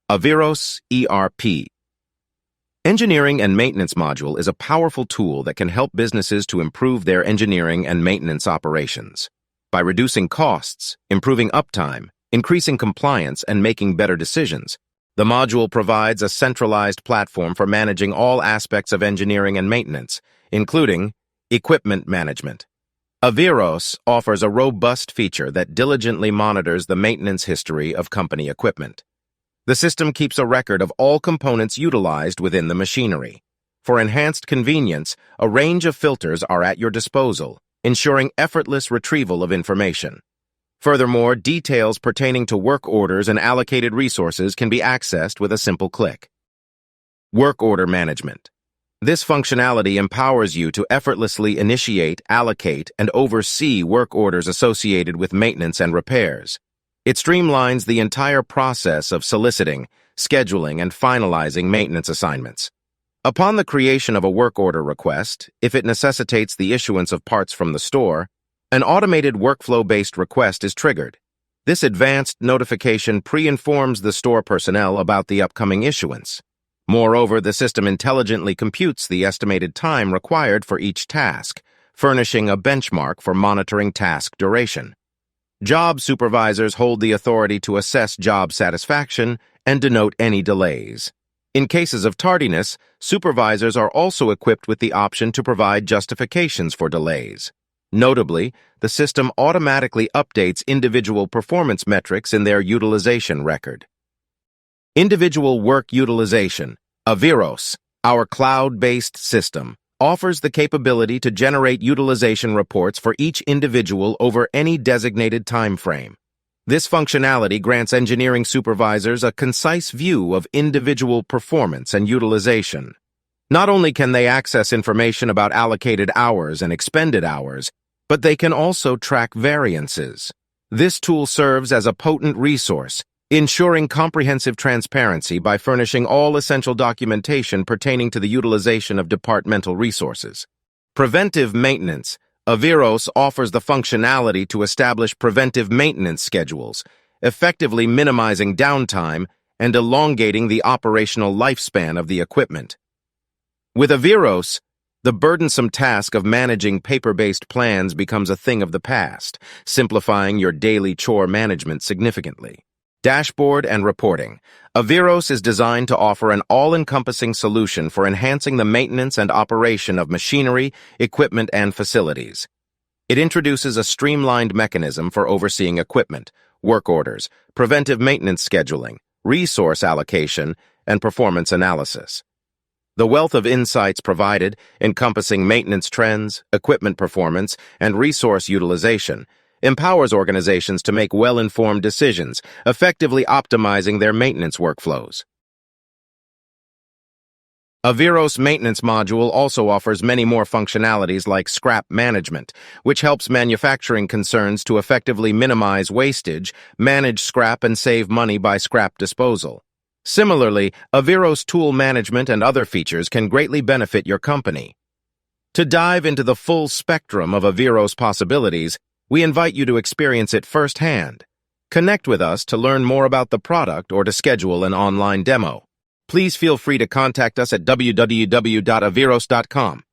AVEEROS ERP. Engineering and Maintenance Module is a powerful tool that can help businesses to improve their engineering and maintenance operations. By reducing costs, improving uptime, increasing compliance, and making better decisions, the module provides a centralized platform for managing all aspects of engineering and maintenance, including equipment management. AVEEROS offers a robust feature that diligently monitors the maintenance history of company equipment. The system keeps a record of all components utilized within the machinery. For enhanced convenience, a range of filters are at your disposal, ensuring effortless retrieval of information. Furthermore, details pertaining to work orders and allocated resources can be accessed with a simple click. Work order management. This functionality empowers you to effortlessly initiate, allocate, and oversee work orders associated with maintenance and repairs. It streamlines the entire process of soliciting, scheduling, and finalizing maintenance assignments. Upon the creation of a work order request, if it necessitates the issuance of parts from the store, an automated workflow-based request is triggered. This advanced notification pre-informs the store personnel about the upcoming issuance. Moreover, the system intelligently computes the estimated time required for each task, furnishing a benchmark for monitoring task duration. Job supervisors hold the authority to assess job satisfaction and denote any delays. In cases of tardiness, supervisors are also equipped with the option to provide justifications for delays. Notably, the system automatically updates individual performance metrics in their utilization record. Individual work utilization. AVEEROS, our cloud-based system, offers the capability to generate utilization reports for each individual over any designated time frame. This functionality grants engineering supervisors a concise view of individual performance and utilization. Not only can they access information about allocated hours and expended hours, but they can also track variances. This tool serves as a potent resource, ensuring comprehensive transparency by furnishing all essential documentation pertaining to the utilization of departmental resources. Preventive Maintenance. AVEEROS offers the functionality to establish preventive maintenance schedules, effectively minimizing downtime and elongating the operational lifespan of the equipment. With AVEEROS, the burdensome task of managing paper-based plans becomes a thing of the past, simplifying your daily chore management significantly. Dashboard and reporting. AVEEROS is designed to offer an all-encompassing solution for enhancing the maintenance and operation of machinery, equipment, and facilities. It introduces a streamlined mechanism for overseeing equipment, work orders, preventive maintenance scheduling, resource allocation, and performance analysis. The wealth of insights provided, encompassing maintenance trends, equipment performance, and resource utilization, empowers organizations to make well-informed decisions, effectively optimizing their maintenance workflows. AVEEROS Maintenance Module also offers many more functionalities like scrap management, which helps manufacturing concerns to effectively minimize wastage, manage scrap, and save money by scrap disposal. Similarly, AVEEROS tool management and other features can greatly benefit your company. To dive into the full spectrum of AVEEROS possibilities, we invite you to experience it firsthand. Connect with us to learn more about the product or to schedule an online demo. Please feel free to contact us at www.aveeros.com.